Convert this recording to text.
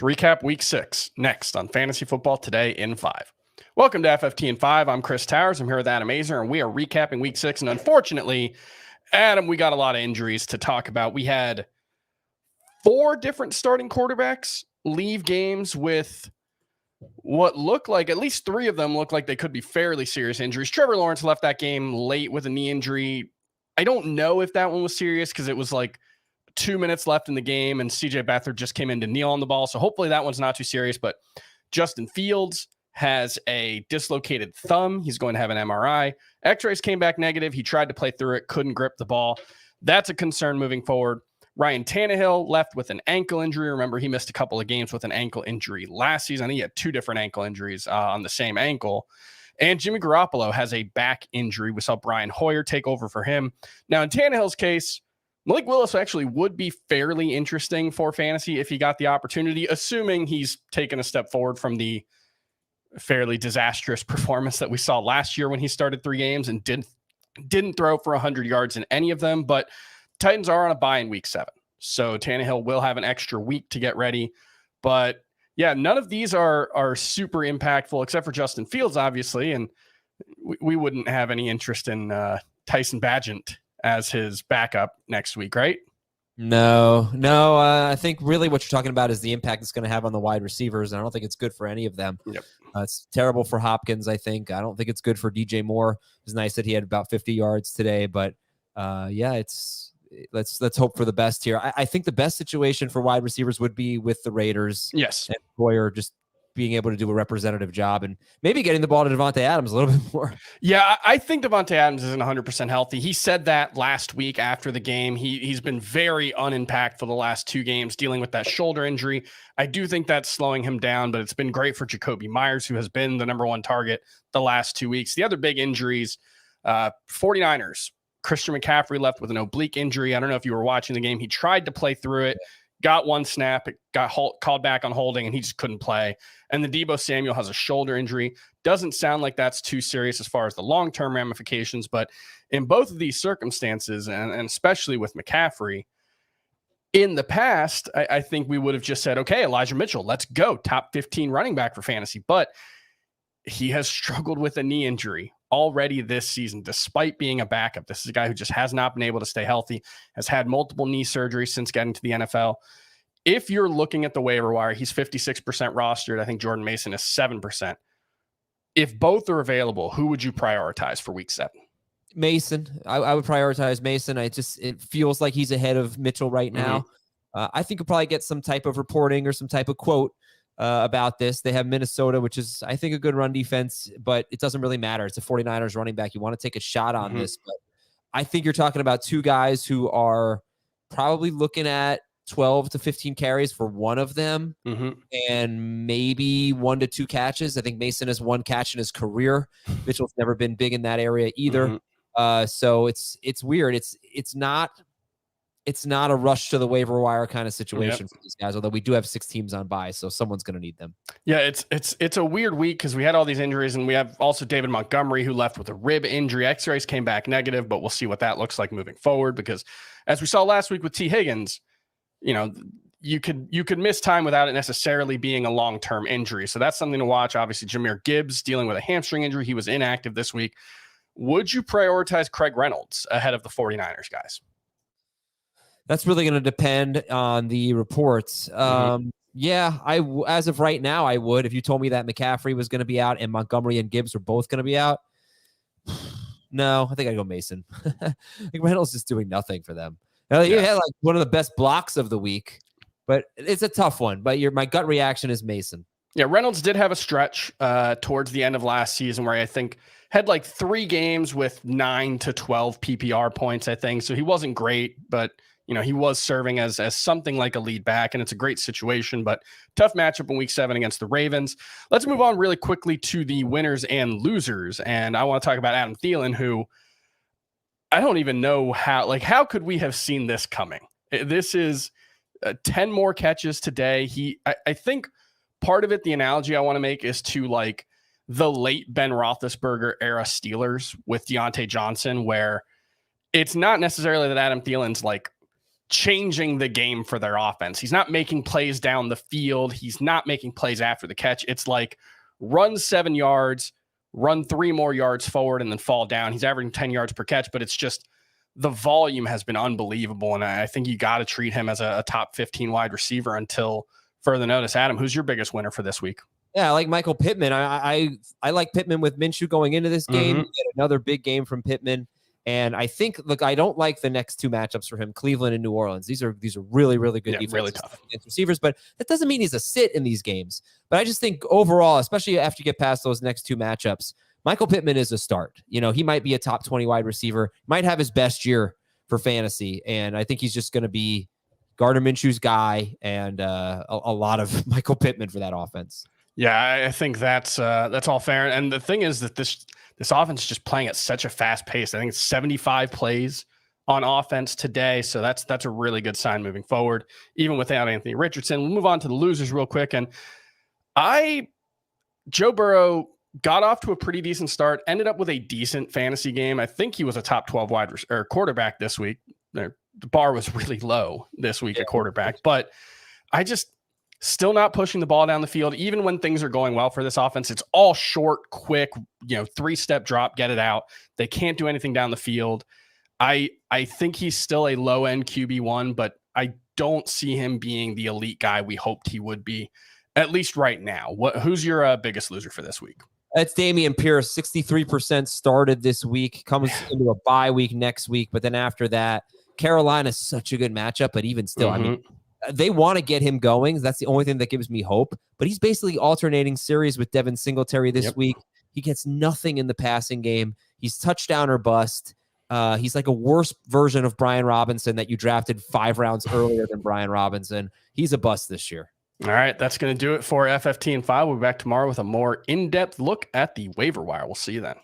to recap week 6 next on Fantasy Football Today in 5. Welcome to FFT in 5. I'm Chris Towers. I'm here with Adam Azer, and we are recapping week 6. And unfortunately, Adam, we got a lot of injuries to talk about. We had 4 different starting quarterbacks leave games with what looked like, at least 3 of them looked like they could be fairly serious injuries. Trevor Lawrence left that game late with a knee injury. I don't know if that one was serious because it was like 2 minutes left in the game and CJ Beathard just came in to kneel on the ball. So hopefully that one's not too serious, but Justin Fields has a dislocated thumb. He's going to have an MRI. X-rays came back negative. He tried to play through it, couldn't grip the ball. That's a concern moving forward. Ryan Tannehill left with an ankle injury. Remember, he missed a couple of games with an ankle injury last season. He had 2 different ankle injuries on the same ankle. And Jimmy Garoppolo has a back injury. We saw Brian Hoyer take over for him. Now, in Tannehill's case, Malik Willis actually would be fairly interesting for fantasy if he got the opportunity, assuming he's taken a step forward from the fairly disastrous performance that we saw last year when he started 3 games and didn't throw for 100 yards in any of them. But Titans are on a bye in week 7. So Tannehill will have an extra week to get ready. But yeah, none of these are super impactful except for Justin Fields, obviously. And we wouldn't have any interest in Tyson Bagent as his backup next week, right? No. I think really what you're talking about is the impact it's going to have on the wide receivers, and I don't think it's good for any of them. Yep. It's terrible for Hopkins, I think. I don't think it's good for DJ Moore. It's nice that he had about 50 yards today, but let's hope for the best here. I think the best situation for wide receivers would be with the Raiders. Yes. And Hoyer just being able to do a representative job and maybe getting the ball to Devontae Adams a little bit more. Yeah, I think Devontae Adams isn't 100% healthy. He said that last week after the game. He's been very unimpactful the last 2 games, dealing with that shoulder injury. I do think that's slowing him down, but it's been great for Jacoby Myers, who has been the number 1 target the last 2 weeks. The other big injuries, 49ers, Christian McCaffrey left with an oblique injury. I don't know if you were watching the game. He tried to play through it. Got 1 snap, it got called back on holding, and he just couldn't play. And the Deebo Samuel has a shoulder injury. Doesn't sound like that's too serious as far as the long-term ramifications, but in both of these circumstances, and especially with McCaffrey, in the past, I think we would have just said, okay, Elijah Mitchell, let's go, top 15 running back for fantasy. But he has struggled with a knee injury already this season, despite being a backup. This is a guy who just has not been able to stay healthy, has had multiple knee surgeries since getting to the NFL. If you're looking at the waiver wire, he's 56% rostered. I think Jordan Mason is 7%. If both are available, who would you prioritize for week 7? Mason. I would prioritize Mason. It feels like he's ahead of Mitchell right now. I think you'll probably get some type of reporting or some type of quote about this. They have Minnesota, which is, I think, a good run defense, but it doesn't really matter. It's a 49ers running back. You want to take a shot on this, but I think you're talking about 2 guys who are probably looking at 12 to 15 carries for one of them and maybe 1 to 2 catches. I think Mason has 1 catch in his career. Mitchell's never been big in that area either. So it's weird. It's not a rush to the waiver wire kind of situation for these guys, although we do have 6 teams on bye, so someone's going to need them. Yeah, it's a weird week because we had all these injuries, and we have also David Montgomery, who left with a rib injury. X-rays came back negative, but we'll see what that looks like moving forward, because as we saw last week with T. Higgins, you could miss time without it necessarily being a long-term injury. So that's something to watch. Obviously, Jahmyr Gibbs dealing with a hamstring injury. He was inactive this week. Would you prioritize Craig Reynolds ahead of the 49ers guys? That's really going to depend on the reports. Yeah, as of right now, I would. If you told me that McCaffrey was going to be out and Montgomery and Gibbs were both going to be out, no, I think I'd go Mason. I think Reynolds is doing nothing for them. He had like one of the best blocks of the week, but it's a tough one. But my gut reaction is Mason. Yeah, Reynolds did have a stretch towards the end of last season where I think had like 3 games with 9 to 12 PPR points, I think. So he wasn't great, but he was serving as something like a lead back, and it's a great situation, but tough matchup in week 7 against the Ravens. Let's move on really quickly to the winners and losers. And I want to talk about Adam Thielen, who I don't even know how could we have seen this coming? This is 10 more catches today. I think part of it, the analogy I want to make is to like the late Ben Roethlisberger era Steelers with Deontay Johnson, where it's not necessarily that Adam Thielen's like changing the game for their offense. He's not making plays down the field. He's not making plays after the catch. It's like run 7 yards, run 3 more yards forward, and then fall down. He's averaging 10 yards per catch, but it's just the volume has been unbelievable. And I think you got to treat him as a top 15 wide receiver until further notice. Adam, who's your biggest winner for this week? Yeah, I like Michael Pittman. I like Pittman with Minshew going into this game. Get another big game from Pittman. And I think, look, I don't like the next 2 matchups for him, Cleveland and New Orleans. These are really, really good defenses, really tough against receivers, but that doesn't mean he's a sit in these games. But I just think overall, especially after you get past those next 2 matchups, Michael Pittman is a start. You know, he might be a top 20 wide receiver, might have his best year for fantasy. And I think he's just going to be Gardner Minshew's guy and a lot of Michael Pittman for that offense. Yeah, I think that's all fair. And the thing is that this offense is just playing at such a fast pace. I think it's 75 plays on offense today. So that's a really good sign moving forward, even without Anthony Richardson. We'll move on to the losers real quick. And Joe Burrow got off to a pretty decent start, ended up with a decent fantasy game. I think he was a top 12 quarterback this week. The bar was really low this week at quarterback, but I just still not pushing the ball down the field. Even when things are going well for this offense, it's all short, quick, 3-step drop, get it out. They can't do anything down the field. I think he's still a low-end QB1, but I don't see him being the elite guy we hoped he would be, at least right now. Who's your biggest loser for this week? It's Dameon Pierce. 63% started this week, comes into a bye week next week, but then after that, Carolina's such a good matchup, but even still, I mean, they want to get him going. That's the only thing that gives me hope. But he's basically alternating series with Devin Singletary this week. He gets nothing in the passing game. He's touchdown or bust. He's like a worse version of Brian Robinson that you drafted 5 rounds earlier than Brian Robinson. He's a bust this year. All right, that's going to do it for FFT and 5. We'll be back tomorrow with a more in-depth look at the waiver wire. We'll see you then.